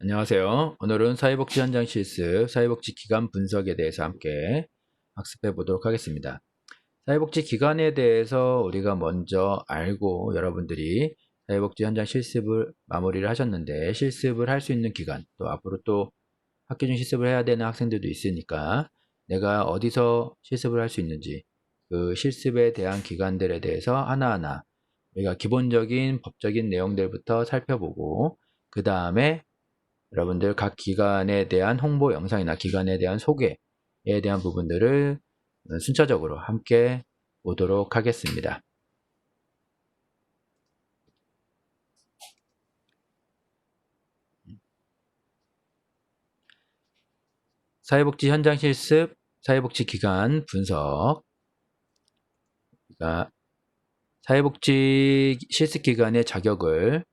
안녕하세요. 오늘은 사회복지 현장 실습, 사회복지 기관 분석에 대해서 함께 학습해 보도록 하겠습니다. 사회복지 기관에 대해서 우리가 먼저 알고 여러분들이 사회복지 현장 실습을 마무리를 하셨는데 실습을 할 수 있는 기관, 또 앞으로 또 학기 중 실습을 해야 되는 학생들도 있으니까 내가 어디서 실습을 할 수 있는지 그 실습에 대한 기관들에 대해서 하나하나 우리가 기본적인 법적인 내용들부터 살펴보고 그 다음에 여러분들 각 기관에 대한 홍보 영상이나 기관에 대한 소개에 대한 부분들을 순차적으로 함께 보도록 하겠습니다. 사회복지 현장 실습, 사회복지 기관 분석. 그러니까 사회복지 실습 기관의 자격을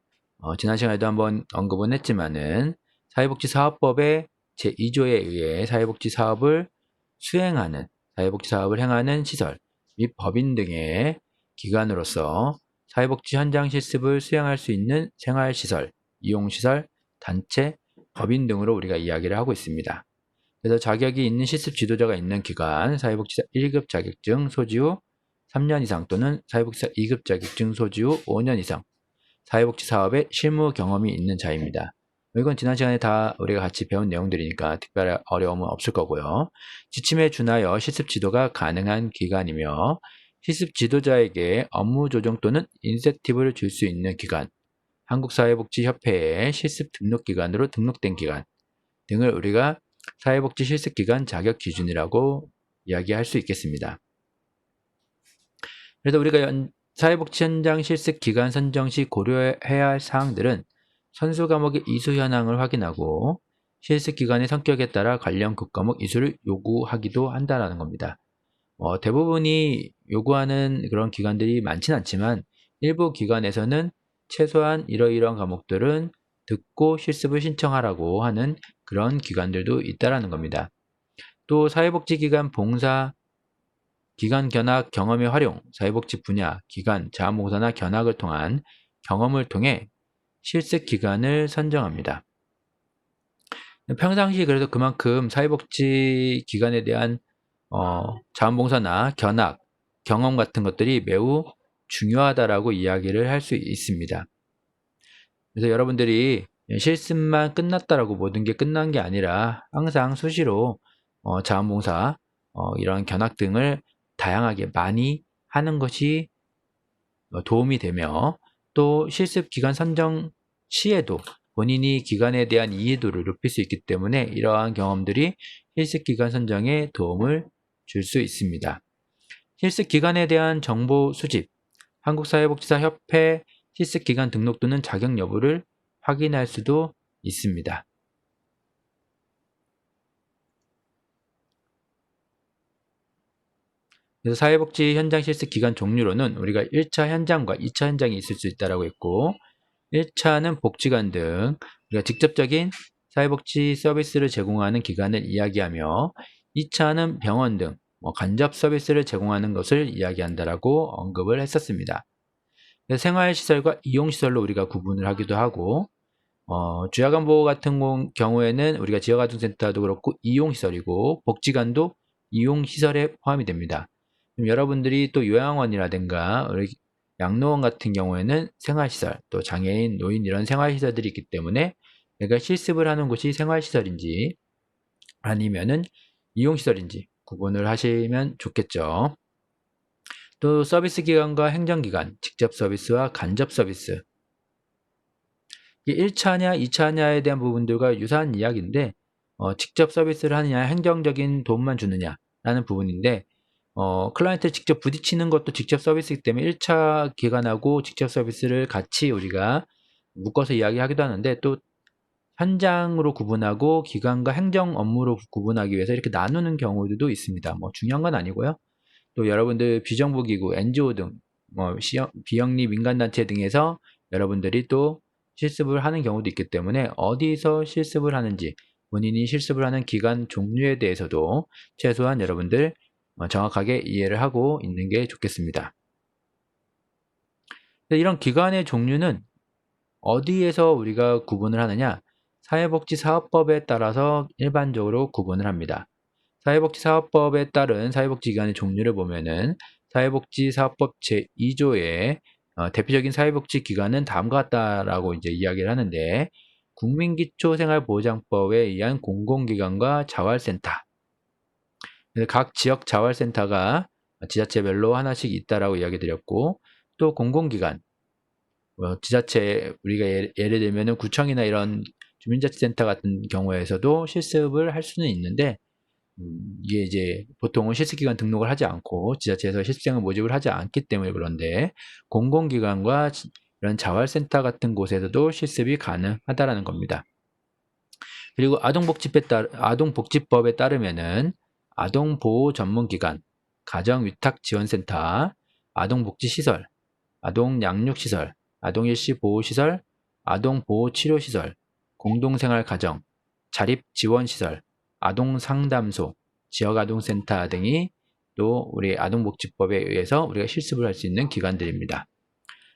지난 시간에도 한번 언급은 했지만은 사회복지사업법의 제2조에 의해 사회복지 사업을 수행하는 사회복지 사업을 행하는 시설 및 법인 등의 기관으로서 사회복지 현장 실습을 수행할 수 있는 생활시설, 이용시설, 단체, 법인 등으로 우리가 이야기를 하고 있습니다. 그래서 자격이 있는 실습 지도자가 있는 기관, 사회복지사 1급 자격증 소지 후 3년 이상 또는 사회복지사 2급 자격증 소지 후 5년 이상 사회복지 사업에 실무 경험이 있는 자입니다. 이건 지난 시간에 다 우리가 같이 배운 내용들이니까 특별한 어려움은 없을 거고요. 지침에 준하여 실습 지도가 가능한 기관이며 실습 지도자에게 업무 조정 또는 인센티브를 줄 수 있는 기관, 한국사회복지협회의 실습 등록기관으로 등록된 기관 등을 우리가 사회복지 실습기관 자격 기준이라고 이야기할 수 있겠습니다. 그래서 우리가 사회복지 현장 실습 기관 선정 시 고려해야 할 사항들은 선수 과목의 이수 현황을 확인하고 실습 기관의 성격에 따라 관련 국과목 이수를 요구하기도 한다는 겁니다. 대부분이 요구하는 그런 기관들이 많지는 않지만 일부 기관에서는 최소한 이러이러한 과목들은 듣고 실습을 신청하라고 하는 그런 기관들도 있다는 겁니다. 또 사회복지기관 봉사 기관 견학 경험의 활용, 사회복지 분야, 기관, 자원봉사나 견학을 통한 경험을 통해 실습 기관을 선정합니다. 평상시 그래서 그만큼 사회복지 기관에 대한 자원봉사나 견학, 경험 같은 것들이 매우 중요하다라고 이야기를 할 수 있습니다. 그래서 여러분들이 실습만 끝났다라고 모든 게 끝난 게 아니라 항상 수시로 자원봉사, 이런 견학 등을 다양하게 많이 하는 것이 도움이 되며 또 실습 기관 선정 시에도 본인이 기관에 대한 이해도를 높일 수 있기 때문에 이러한 경험들이 실습 기관 선정에 도움을 줄 수 있습니다. 실습 기관에 대한 정보 수집, 한국사회복지사협회 실습 기관 등록 또는 자격 여부를 확인할 수도 있습니다. 그래서 사회복지 현장 실습 기간 종류로는 우리가 1차 현장과 2차 현장이 있을 수 있다고 했고 1차는 복지관 등 우리가 직접적인 사회복지 서비스를 제공하는 기관을 이야기하며 2차는 병원 등 간접 서비스를 제공하는 것을 이야기한다라고 언급을 했었습니다. 생활시설과 이용시설로 우리가 구분을 하기도 하고 주야간보호 같은 경우에는 우리가 지역아동센터도 그렇고 이용시설이고 복지관도 이용시설에 포함이 됩니다. 여러분들이 또 요양원이라든가 양로원 같은 경우에는 생활시설, 또 장애인, 노인 이런 생활시설들이 있기 때문에 내가 실습을 하는 곳이 생활시설인지 아니면은 이용시설인지 구분을 하시면 좋겠죠. 또 서비스 기관과 행정기관, 직접 서비스와 간접 서비스. 1차냐, 2차냐에 대한 부분들과 유사한 이야기인데 직접 서비스를 하느냐, 행정적인 도움만 주느냐라는 부분인데 클라이언트 직접 부딪히는 것도 직접 서비스이기 때문에 1차 기관하고 직접 서비스를 같이 우리가 묶어서 이야기하기도 하는데 또 현장으로 구분하고 기관과 행정 업무로 구분하기 위해서 이렇게 나누는 경우도 있습니다. 중요한 건 아니고요. 또 여러분들 비정부기구, NGO 등 비영리 민간단체 등에서 여러분들이 또 실습을 하는 경우도 있기 때문에 어디서 실습을 하는지 본인이 실습을 하는 기관 종류에 대해서도 최소한 여러분들 정확하게 이해를 하고 있는 게 좋겠습니다. 이런 기관의 종류는 어디에서 우리가 구분을 하느냐? 사회복지사업법에 따라서 일반적으로 구분을 합니다. 사회복지사업법에 따른 사회복지기관의 종류를 보면은 사회복지사업법 제2조의 대표적인 사회복지기관은 다음과 같다라고 이제 이야기를 하는데, 국민기초생활보장법에 의한 공공기관과 자활센터. 각 지역 자활센터가 지자체별로 하나씩 있다라고 이야기 드렸고, 또 공공기관, 지자체, 우리가 예를 들면 구청이나 이런 주민자치센터 같은 경우에서도 실습을 할 수는 있는데, 이게 이제 보통은 실습기관 등록을 하지 않고 지자체에서 실습생을 모집을 하지 않기 때문에 그런데, 공공기관과 이런 자활센터 같은 곳에서도 실습이 가능하다라는 겁니다. 그리고 아동복지법에 따르면은 아동보호전문기관, 가정위탁지원센터, 아동복지시설, 아동양육시설, 아동일시보호시설, 아동보호치료시설, 공동생활가정, 자립지원시설, 아동상담소, 지역아동센터 등이 또 우리 아동복지법에 의해서 우리가 실습을 할 수 있는 기관들입니다.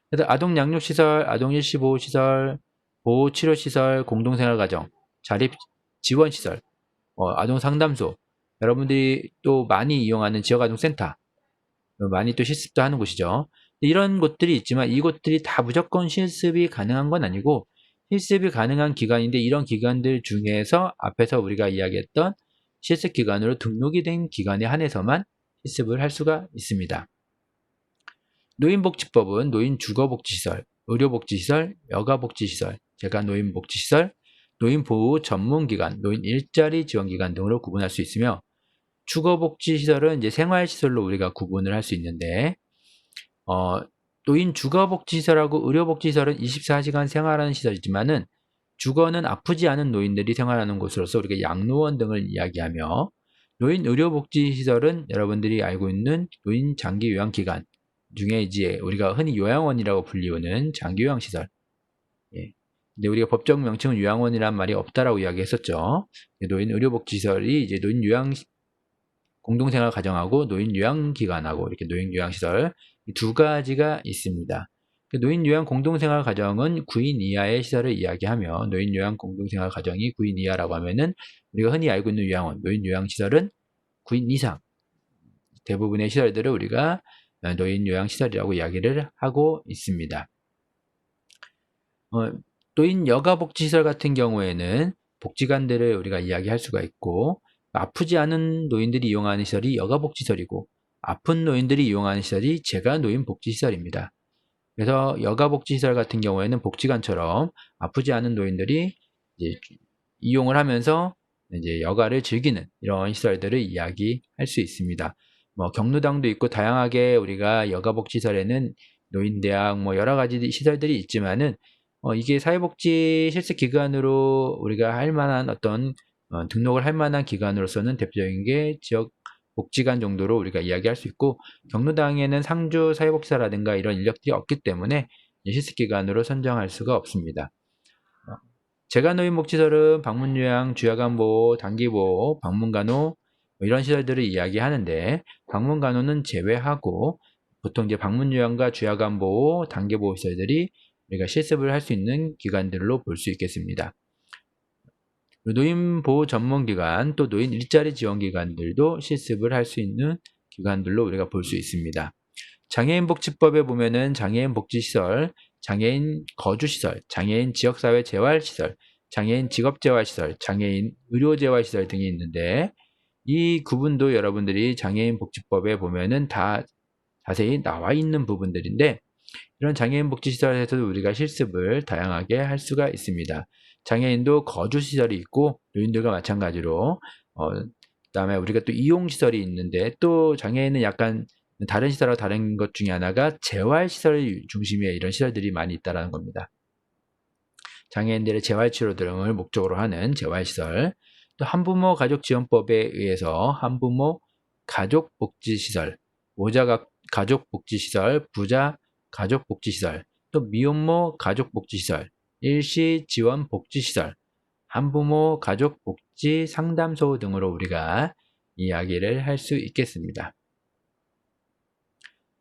그래서 아동양육시설, 아동일시보호시설, 보호치료시설, 공동생활가정, 자립지원시설, 아동상담소, 여러분들이 또 많이 이용하는 지역아동센터, 많이 또 실습도 하는 곳이죠. 이런 곳들이 있지만 이곳들이 다 무조건 실습이 가능한 건 아니고, 실습이 가능한 기관인데 이런 기관들 중에서 앞에서 우리가 이야기했던 실습기관으로 등록이 된 기관에 한해서만 실습을 할 수가 있습니다. 노인복지법은 노인주거복지시설, 의료복지시설, 여가복지시설, 재가노인복지시설, 노인보호 전문기관, 노인 일자리 지원기관 등으로 구분할 수 있으며, 주거복지시설은 이제 생활시설로 우리가 구분을 할 수 있는데, 노인 주거복지시설하고 의료복지시설은 24시간 생활하는 시설이지만은, 주거는 아프지 않은 노인들이 생활하는 곳으로서 우리가 양로원 등을 이야기하며, 노인 의료복지시설은 여러분들이 알고 있는 노인 장기요양기관 중에 이제 우리가 흔히 요양원이라고 불리우는 장기요양시설. 예. 근데 우리가 법적 명칭은 요양원이란 말이 없다라고 이야기했었죠. 노인 의료복지시설이 이제 노인 요양 공동생활 가정하고 노인 요양기관하고 이렇게 노인 요양시설 이 두 가지가 있습니다. 노인 요양 공동생활 가정은 9인 이하의 시설을 이야기하며, 노인 요양 공동생활 가정이 9인 이하라고 하면은 우리가 흔히 알고 있는 요양원, 노인 요양시설은 9인 이상, 대부분의 시설들을 우리가 노인 요양시설이라고 이야기를 하고 있습니다. 노인 여가복지시설 같은 경우에는 복지관들을 우리가 이야기할 수가 있고, 아프지 않은 노인들이 이용하는 시설이 여가복지시설이고, 아픈 노인들이 이용하는 시설이 재가노인복지시설입니다. 그래서 여가복지시설 같은 경우에는 복지관처럼 아프지 않은 노인들이 이제 이용을 하면서 이제 여가를 즐기는 이런 시설들을 이야기할 수 있습니다. 경로당도 있고 다양하게 우리가 여가복지시설에는 노인대학 여러 가지 시설들이 있지만은, 이게 사회복지 실습기관으로 우리가 할 만한 등록을 할 만한 기관으로서는 대표적인 게 지역 복지관 정도로 우리가 이야기할 수 있고, 경로당에는 상주 사회복지사라든가 이런 인력들이 없기 때문에 실습기관으로 선정할 수가 없습니다. 재가노인복지시설은 방문요양, 주야간보호, 단기보호, 방문간호 이런 시설들을 이야기하는데, 방문간호는 제외하고 보통 이제 방문요양과 주야간보호, 단기보호 시설들이 우리가 실습을 할 수 있는 기관들로 볼 수 있겠습니다. 노인보호 전문기관, 또 노인 일자리 지원기관들도 실습을 할 수 있는 기관들로 우리가 볼 수 있습니다. 장애인복지법에 보면은 장애인 복지시설, 장애인 거주시설, 장애인 지역사회 재활시설, 장애인 직업재활시설, 장애인 의료재활시설 등이 있는데, 이 구분도 여러분들이 장애인복지법에 보면은 다 자세히 나와 있는 부분들인데, 이런 장애인복지시설에서도 우리가 실습을 다양하게 할 수가 있습니다. 장애인도 거주시설이 있고, 노인들과 마찬가지로 그다음에 우리가 또 이용시설이 있는데, 또 장애인은 약간 다른 시설하고 다른 것 중에 하나가 재활시설 중심의 이런 시설들이 많이 있다는 겁니다. 장애인들의 재활치료 등을 목적으로 하는 재활시설, 또 한부모 가족지원법에 의해서 한부모 가족복지시설, 모자 가족복지시설, 부자 가족복지시설, 또 미혼모 가족복지시설, 일시지원복지시설, 한부모 가족복지상담소 등으로 우리가 이야기를 할 수 있겠습니다.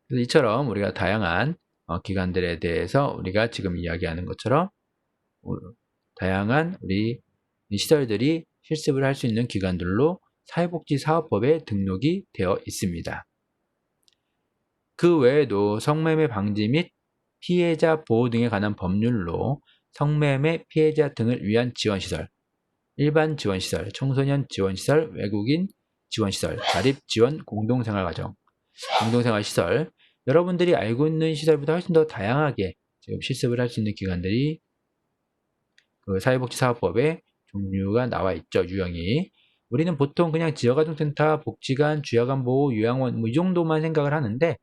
그래서 이처럼 우리가 다양한 기관들에 대해서 우리가 지금 이야기하는 것처럼 다양한 우리 시설들이 실습을 할 수 있는 기관들로 사회복지사업법에 등록이 되어 있습니다. 그 외에도 성매매 방지 및 피해자 보호 등에 관한 법률로 성매매 피해자 등을 위한 지원시설, 일반 지원시설, 청소년 지원시설, 외국인 지원시설, 자립지원 공동생활가정, 공동생활시설, 여러분들이 알고 있는 시설보다 훨씬 더 다양하게 지금 실습을 할 수 있는 기관들이 그 사회복지사업법에 종류가 나와 있죠. 유형이. 우리는 보통 그냥 지역아동센터, 복지관, 주야간보호, 요양원 뭐 이 정도만 생각을 하는데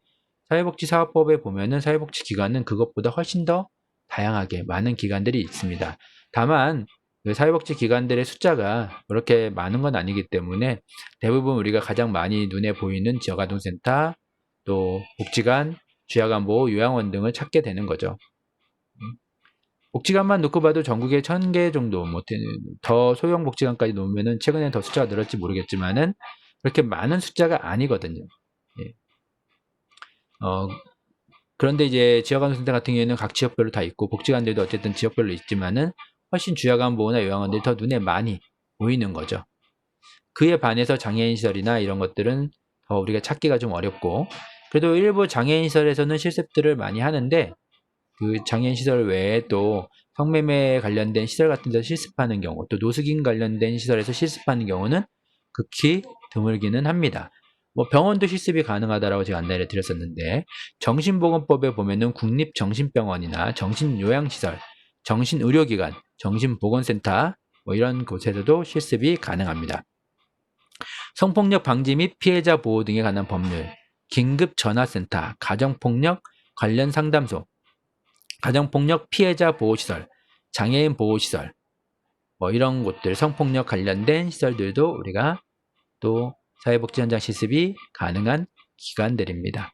사회복지사업법에 보면은 사회복지기관은 그것보다 훨씬 더 다양하게 많은 기관들이 있습니다. 다만 그 사회복지기관들의 숫자가 그렇게 많은 건 아니기 때문에 대부분 우리가 가장 많이 눈에 보이는 지역아동센터, 또 복지관, 주야간보호, 요양원 등을 찾게 되는 거죠. 복지관만 놓고 봐도 전국에 1000개 정도, 뭐 더 소형 복지관까지 놓으면은 최근에 더 숫자가 늘었지 모르겠지만은 그렇게 많은 숫자가 아니거든요. 예. 그런데 이제 지역아동센터 같은 경우에는 각 지역별로 다 있고 복지관들도 어쨌든 지역별로 있지만은 훨씬 주야간보호나 요양원들이 더 눈에 많이 보이는 거죠. 그에 반해서 장애인 시설이나 이런 것들은 더 우리가 찾기가 좀 어렵고, 그래도 일부 장애인 시설에서는 실습들을 많이 하는데 그 장애인 시설 외에 또 성매매 관련된 시설 같은 데서 실습하는 경우, 또 노숙인 관련된 시설에서 실습하는 경우는 극히 드물기는 합니다. 뭐 병원도 실습이 가능하다라고 제가 안내를 드렸었는데, 정신보건법에 보면은 국립정신병원이나 정신요양시설, 정신의료기관, 정신보건센터 뭐 이런 곳에서도 실습이 가능합니다. 성폭력 방지 및 피해자 보호 등에 관한 법률, 긴급전화센터, 가정폭력 관련 상담소, 가정폭력 피해자 보호시설, 장애인 보호시설, 뭐 이런 곳들, 성폭력 관련된 시설들도 우리가 또 사회복지 현장 실습이 가능한 기관들입니다.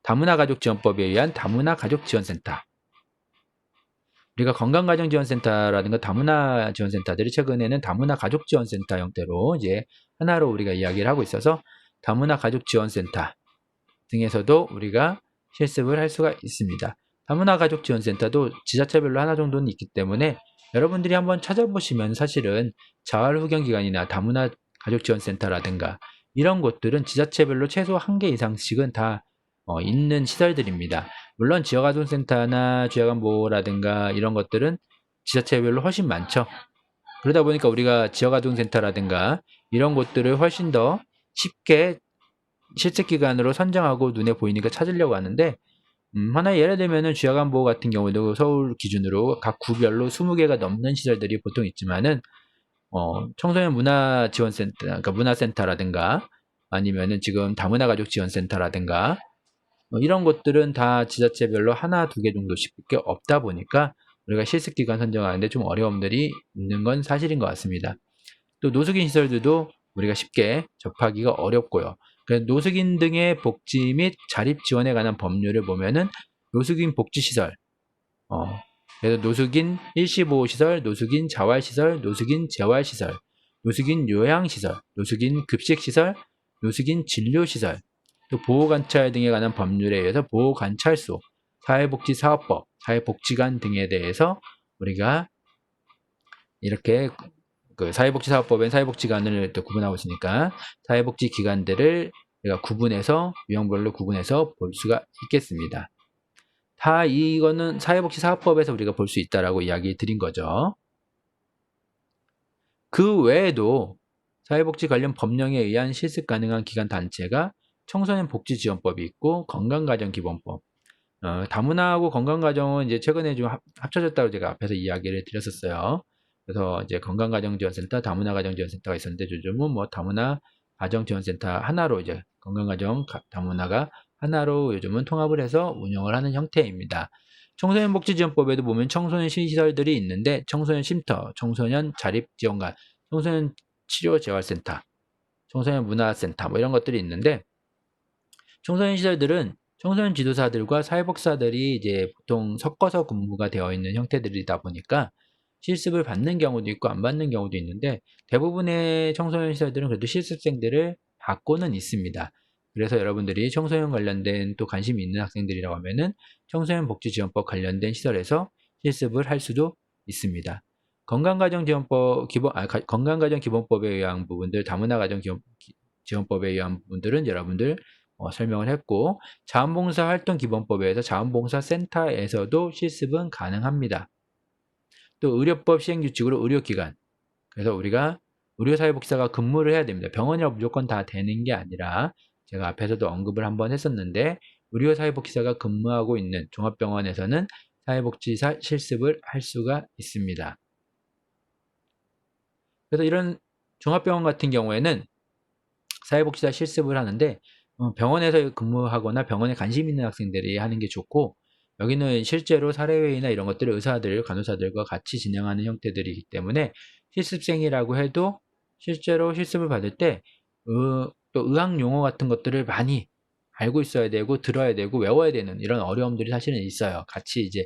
다문화가족지원법에 의한 다문화가족지원센터, 우리가 건강가정지원센터라든가 다문화지원센터들이 최근에는 다문화가족지원센터 형태로 이제 하나로 우리가 이야기를 하고 있어서 다문화가족지원센터 등에서도 우리가 실습을 할 수가 있습니다. 다문화가족지원센터도 지자체별로 하나 정도는 있기 때문에 여러분들이 한번 찾아보시면 사실은 자활후견기관이나 다문화가족지원센터라든가 이런 곳들은 지자체별로 최소 1개 이상씩은 다 있는 시설들입니다. 물론 지역아동센터나 주야간보호라든가 이런 것들은 지자체별로 훨씬 많죠. 그러다 보니까 우리가 지역아동센터라든가 이런 곳들을 훨씬 더 쉽게 실습기관으로 선정하고 눈에 보이니까 찾으려고 하는데, 하나의 예를 들면은 주야간보호 같은 경우도 서울 기준으로 각 구별로 20개가 넘는 시설들이 보통 있지만은 청소년 문화지원센터, 그러니까 문화센터라든가 아니면은 지금 다문화가족지원센터라든가 이런 곳들은 다 지자체별로 하나, 2개 정도씩밖에 없다 보니까 우리가 실습기관 선정하는데 좀 어려움들이 있는 건 사실인 것 같습니다. 또 노숙인 시설들도 우리가 쉽게 접하기가 어렵고요. 그래서 노숙인 등의 복지 및 자립 지원에 관한 법률을 보면은 노숙인 복지시설, 그래서 노숙인 일시보호시설, 노숙인 자활시설, 노숙인 재활시설, 노숙인 요양시설, 노숙인 급식시설, 노숙인 진료시설, 또 보호관찰 등에 관한 법률에 의해서 보호관찰소, 사회복지사업법, 사회복지관 등에 대해서 우리가 이렇게 그 사회복지사업법엔 사회복지관을 또 구분하고 있으니까 사회복지기관들을 우리가 구분해서 유형별로 구분해서 볼 수가 있겠습니다. 다 이거는 사회복지사업법에서 우리가 볼 수 있다라고 이야기 드린 거죠. 그 외에도 사회복지 관련 법령에 의한 실습 가능한 기관 단체가 청소년 복지지원법이 있고 건강가정기본법. 다문화하고 건강가정은 이제 최근에 좀 합쳐졌다고 제가 앞에서 이야기를 드렸었어요. 그래서 이제 건강가정지원센터, 다문화가정지원센터가 있었는데 요즘은 뭐 다문화 가정지원센터 하나로 이제 건강가정, 다문화가 하나로 요즘은 통합을 해서 운영을 하는 형태입니다. 청소년 복지지원법에도 보면 청소년 시설들이 있는데 청소년 쉼터, 청소년 자립지원관, 청소년 치료재활센터, 청소년 문화센터 뭐 이런 것들이 있는데, 청소년 시설들은 청소년 지도사들과 사회복사들이 이제 보통 섞어서 근무가 되어 있는 형태들이다 보니까 실습을 받는 경우도 있고 안 받는 경우도 있는데, 대부분의 청소년 시설들은 그래도 실습생들을 받고는 있습니다. 그래서 여러분들이 청소년 관련된 또 관심이 있는 학생들이라고 하면은 청소년 복지지원법 관련된 시설에서 실습을 할 수도 있습니다. 건강가정기본법에 의한 부분들, 다문화가정지원법에 의한 부분들은 여러분들 설명을 했고, 자원봉사활동기본법에 의해서 자원봉사센터에서도 실습은 가능합니다. 또 의료법 시행규칙으로 의료기관, 그래서 우리가 의료사회복지사가 근무를 해야 됩니다. 병원이라 무조건 다 되는 게 아니라, 제가 앞에서도 언급을 한번 했었는데, 의료사회복지사가 근무하고 있는 종합병원에서는 사회복지사 실습을 할 수가 있습니다. 그래서 이런 종합병원 같은 경우에는 사회복지사 실습을 하는데, 병원에서 근무하거나 병원에 관심 있는 학생들이 하는 게 좋고, 여기는 실제로 사례회의나 이런 것들을 의사들, 간호사들과 같이 진행하는 형태들이기 때문에 실습생이라고 해도 실제로 실습을 받을 때 또 의학 용어 같은 것들을 많이 알고 있어야 되고 들어야 되고 외워야 되는 이런 어려움들이 사실은 있어요. 같이 이제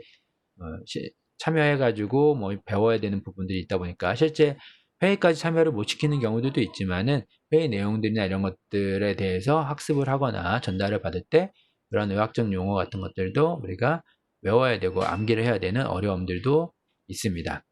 참여해가지고 뭐 배워야 되는 부분들이 있다 보니까 실제 회의까지 참여를 못 시키는 경우들도 있지만은 회의 내용들이나 이런 것들에 대해서 학습을 하거나 전달을 받을 때 그런 의학적 용어 같은 것들도 우리가 외워야 되고 암기를 해야 되는 어려움들도 있습니다.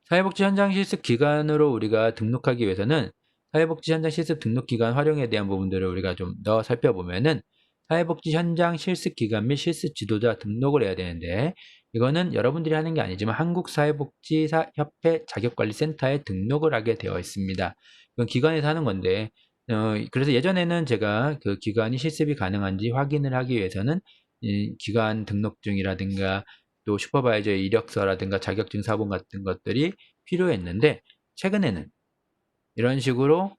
사회복지 현장 실습 기간으로 우리가 등록하기 위해서는 사회복지 현장 실습 등록 기간 활용에 대한 부분들을 우리가 좀 더 살펴보면은 사회복지 현장 실습 기간 및 실습 지도자 등록을 해야 되는데, 이거는 여러분들이 하는 게 아니지만 한국사회복지사협회 자격관리센터에 등록을 하게 되어 있습니다. 이건 기관에서 하는 건데, 그래서 예전에는 제가 그 기관이 실습이 가능한지 확인을 하기 위해서는 이 기관 등록증이라든가 또 슈퍼바이저의 이력서라든가 자격증 사본 같은 것들이 필요했는데, 최근에는 이런 식으로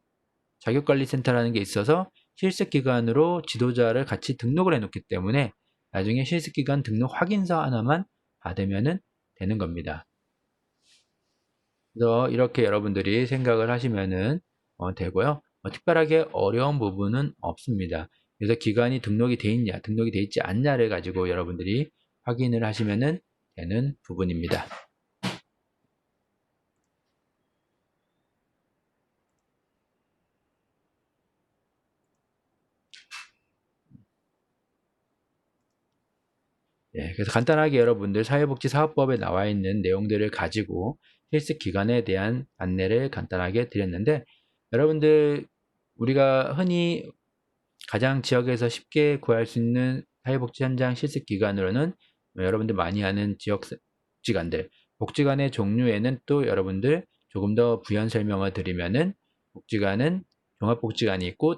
자격관리센터라는 게 있어서 실습기관으로 지도자를 같이 등록을 해놓기 때문에 나중에 실습기관 등록 확인서 하나만 받으면 되는 겁니다. 그래서 이렇게 여러분들이 생각을 하시면 되고요. 특별하게 어려운 부분은 없습니다. 그래서 기관이 등록이 돼 있냐, 등록이 돼 있지 않냐를 가지고 여러분들이 확인을 하시면 되는 부분입니다. 그래서 간단하게 여러분들 사회복지사업법에 나와 있는 내용들을 가지고 실습 기간에 대한 안내를 간단하게 드렸는데, 여러분들 우리가 흔히 가장 지역에서 쉽게 구할 수 있는 사회복지 현장 실습 기간으로는 여러분들 많이 아는 지역 복지관들, 복지관의 종류에는 또 여러분들 조금 더 부연 설명을 드리면은 복지관은 종합복지관이 있고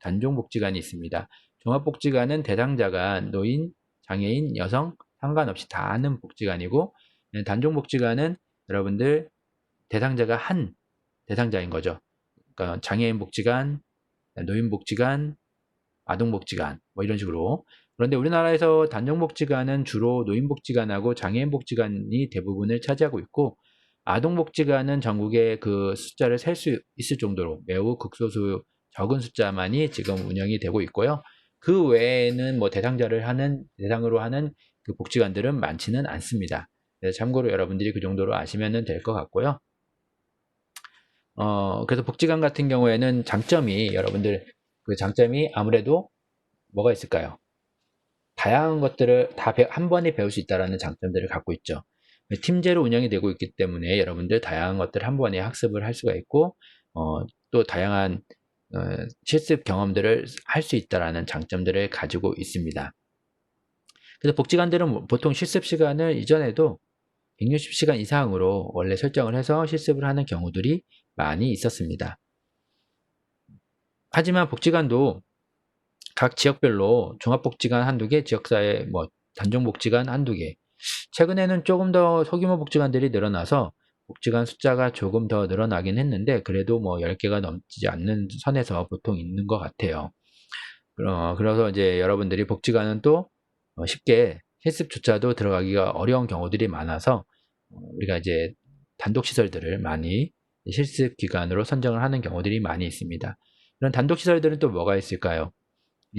단종복지관이 있습니다. 종합복지관은 대상자가 노인, 장애인, 여성 상관없이 다 하는 복지관이고, 단종복지관은 여러분들 대상자가 한 대상자인 거죠. 그러니까 장애인 복지관, 노인 복지관, 아동복지관 뭐 이런 식으로. 그런데 우리나라에서 단종복지관은 주로 노인복지관하고 장애인복지관이 대부분을 차지하고 있고, 아동복지관은 전국에 그 숫자를 셀 수 있을 정도로 매우 극소수 적은 숫자만이 지금 운영이 되고 있고요. 그 외에는 뭐 대상으로 하는 그 복지관들은 많지는 않습니다. 그래서 참고로 여러분들이 그 정도로 아시면 될 것 같고요. 그래서 복지관 같은 경우에는 여러분들 그 장점이 아무래도 뭐가 있을까요? 다양한 것들을 다 한 번에 배울 수 있다는 장점들을 갖고 있죠. 팀제로 운영이 되고 있기 때문에 여러분들 다양한 것들을 한 번에 학습을 할 수가 있고, 또 다양한 실습 경험들을 할 수 있다는 장점들을 가지고 있습니다. 그래서 복지관들은 보통 실습 시간을 이전에도 160시간 이상으로 원래 설정을 해서 실습을 하는 경우들이 많이 있었습니다. 하지만 복지관도 각 지역별로 종합복지관 한두 개, 지역사회 뭐 단종복지관 한두 개, 최근에는 조금 더 소규모 복지관들이 늘어나서 복지관 숫자가 조금 더 늘어나긴 했는데, 그래도 뭐 10개가 넘지 않는 선에서 보통 있는 것 같아요. 그래서 이제 여러분들이 복지관은 또 쉽게 실습조차도 들어가기가 어려운 경우들이 많아서 우리가 이제 단독시설들을 많이 실습기관으로 선정을 하는 경우들이 많이 있습니다. 이런 단독시설들은 또 뭐가 있을까요?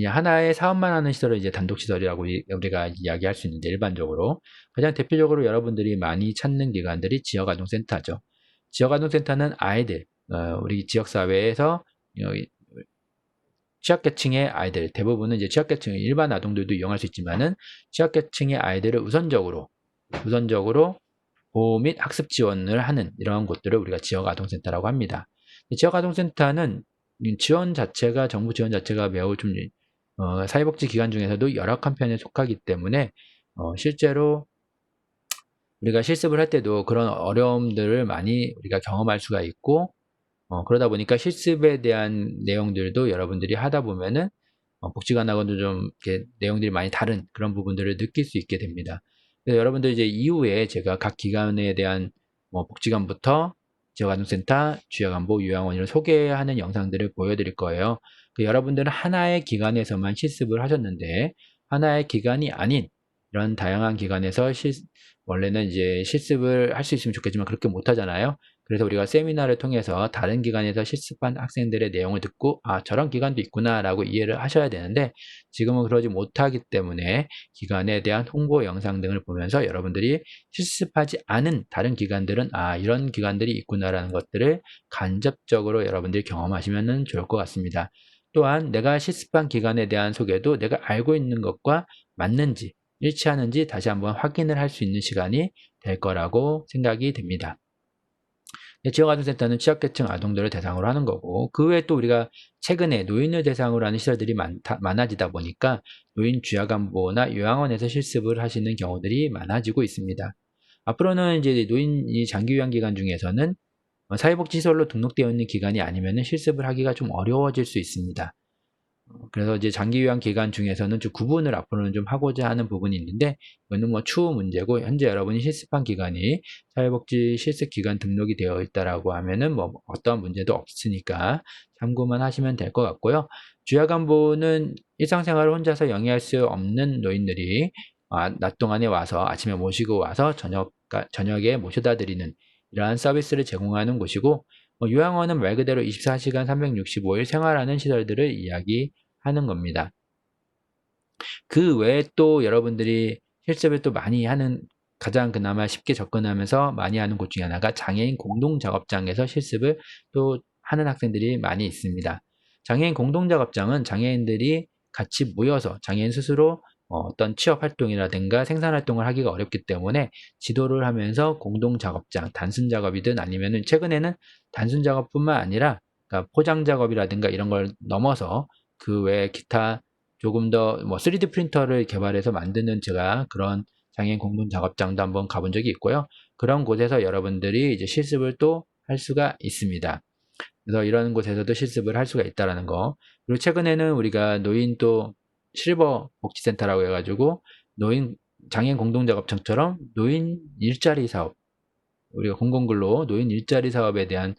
하나의 사업만 하는 시설을 이제 단독시설이라고 우리가 이야기할 수 있는데, 일반적으로 가장 대표적으로 여러분들이 많이 찾는 기관들이 지역아동센터죠. 지역아동센터는 아이들, 우리 지역사회에서 취약계층의 아이들, 대부분은 이제 취약계층, 일반 아동들도 이용할 수 있지만은 취약계층의 아이들을 우선적으로 보호 및 학습 지원을 하는 이러한 곳들을 우리가 지역아동센터라고 합니다. 지역아동센터는 정부 지원 자체가 매우 좀 사회복지기관 중에서도 열악한 편에 속하기 때문에 실제로 우리가 실습을 할 때도 그런 어려움들을 많이 우리가 경험할 수가 있고, 그러다 보니까 실습에 대한 내용들도 여러분들이 하다 보면은 복지관하고도 좀 이렇게 내용들이 많이 다른 그런 부분들을 느낄 수 있게 됩니다. 그래서 여러분들 이제 이후에 제가 각 기관에 대한 복지관부터 지역아동센터, 주야간보, 요양원 이런 소개하는 영상들을 보여드릴 거예요. 여러분들은 하나의 기관에서만 실습을 하셨는데 하나의 기관이 아닌 이런 다양한 기관에서 원래는 이제 실습을 할 수 있으면 좋겠지만 그렇게 못 하잖아요. 그래서 우리가 세미나를 통해서 다른 기관에서 실습한 학생들의 내용을 듣고 저런 기관도 있구나 라고 이해를 하셔야 되는데 지금은 그러지 못하기 때문에 기관에 대한 홍보 영상 등을 보면서 여러분들이 실습하지 않은 다른 기관들은 이런 기관들이 있구나 라는 것들을 간접적으로 여러분들이 경험하시면 좋을 것 같습니다. 또한 내가 실습한 기관에 대한 소개도 내가 알고 있는 것과 맞는지 일치하는지 다시 한번 확인을 할 수 있는 시간이 될 거라고 생각이 됩니다. 지역아동센터는 취약계층 아동들을 대상으로 하는 거고, 그 외에 또 우리가 최근에 노인을 대상으로 하는 시설들이 많아지다 보니까 노인 주야간보나 요양원에서 실습을 하시는 경우들이 많아지고 있습니다. 앞으로는 이제 노인이 장기요양기관 중에서는 사회복지시설로 등록되어 있는 기관이 아니면 실습을 하기가 좀 어려워질 수 있습니다. 그래서 이제 장기요양 기간 중에서는 좀 구분을 앞으로는 좀 하고자 하는 부분이 있는데, 이거는 추후 문제고, 현재 여러분이 실습한 기관이 사회복지 실습기관 등록이 되어 있다라고 하면은 어떠한 문제도 없으니까 참고만 하시면 될 것 같고요. 주야간보는 일상생활을 혼자서 영위할 수 없는 노인들이 낮 동안에 와서 아침에 모시고 와서 저녁에 모셔다 드리는 이러한 서비스를 제공하는 곳이고, 요양원은 말 그대로 24시간 365일 생활하는 시설들을 이야기하는 겁니다. 그 외에 또 여러분들이 실습을 또 많이 하는, 가장 그나마 쉽게 접근하면서 많이 하는 곳 중에 하나가 장애인 공동작업장에서 실습을 또 하는 학생들이 많이 있습니다. 장애인 공동작업장은 장애인들이 같이 모여서 장애인 스스로 어떤 취업활동이라든가 생산활동을 하기가 어렵기 때문에 지도를 하면서 공동작업장, 단순작업이든 아니면은 최근에는 단순작업뿐만 아니라 그러니까 포장작업이라든가 이런 걸 넘어서 그 외에 기타 조금 더 3D 프린터를 개발해서 만드는 제가 그런 장애인 공동작업장도 한번 가본 적이 있고요. 그런 곳에서 여러분들이 이제 실습을 또 할 수가 있습니다. 그래서 이런 곳에서도 실습을 할 수가 있다는 거. 그리고 최근에는 우리가 노인 또 실버 복지센터라고 해가지고 장애인 공동작업장처럼 노인 일자리 사업, 우리가 공공근로 노인 일자리 사업에 대한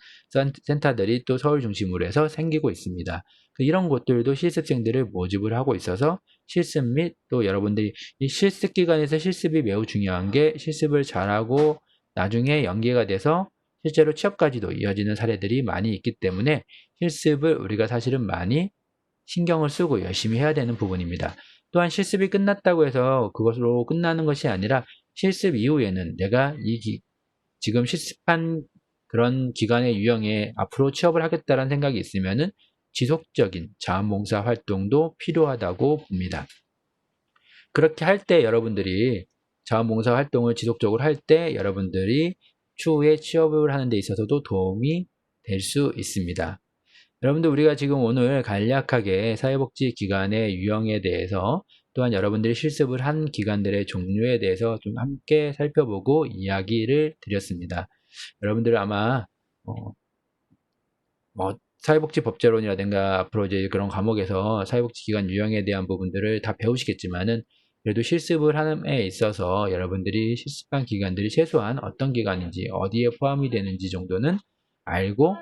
센터들이 또 서울 중심으로 해서 생기고 있습니다. 이런 곳들도 실습생들을 모집을 하고 있어서 실습 및 또 여러분들이 이 실습 기간에서 실습이 매우 중요한 게 실습을 잘하고 나중에 연계가 돼서 실제로 취업까지도 이어지는 사례들이 많이 있기 때문에 실습을 우리가 사실은 많이 신경을 쓰고 열심히 해야 되는 부분입니다. 또한 실습이 끝났다고 해서 그것으로 끝나는 것이 아니라 실습 이후에는 내가 지금 실습한 그런 기간의 유형에 앞으로 취업을 하겠다는 생각이 있으면은 지속적인 자원봉사 활동도 필요하다고 봅니다. 그렇게 할 때 여러분들이 자원봉사 활동을 지속적으로 할 때 여러분들이 추후에 취업을 하는 데 있어서도 도움이 될 수 있습니다. 여러분들 우리가 지금 오늘 간략하게 사회복지기관의 유형에 대해서 또한 여러분들이 실습을 한 기관들의 종류에 대해서 좀 함께 살펴보고 이야기를 드렸습니다. 여러분들 아마 사회복지법제론이라든가 앞으로 이제 그런 과목에서 사회복지기관 유형에 대한 부분들을 다 배우시겠지만은 그래도 실습을 함에 있어서 여러분들이 실습한 기관들이 최소한 어떤 기관인지 어디에 포함이 되는지 정도는 알고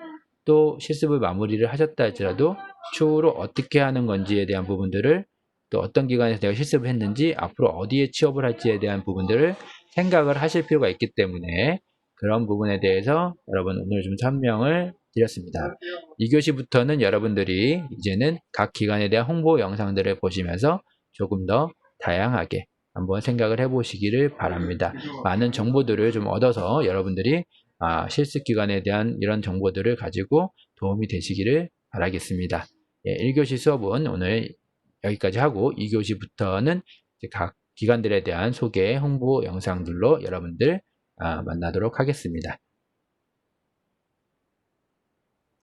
또 실습을 마무리를 하셨다 할지라도 추후로 어떻게 하는 건지에 대한 부분들을 또 어떤 기관에서 내가 실습을 했는지 앞으로 어디에 취업을 할지에 대한 부분들을 생각을 하실 필요가 있기 때문에 그런 부분에 대해서 여러분 오늘 좀 설명을 드렸습니다. 2교시부터는 여러분들이 이제는 각 기관에 대한 홍보 영상들을 보시면서 조금 더 다양하게 한번 생각을 해보시기를 바랍니다. 많은 정보들을 좀 얻어서 여러분들이 실습기관에 대한 이런 정보들을 가지고 도움이 되시기를 바라겠습니다. 1교시 수업은 오늘 여기까지 하고 2교시부터는 각 기관들에 대한 소개, 홍보 영상들로 여러분들 만나도록 하겠습니다.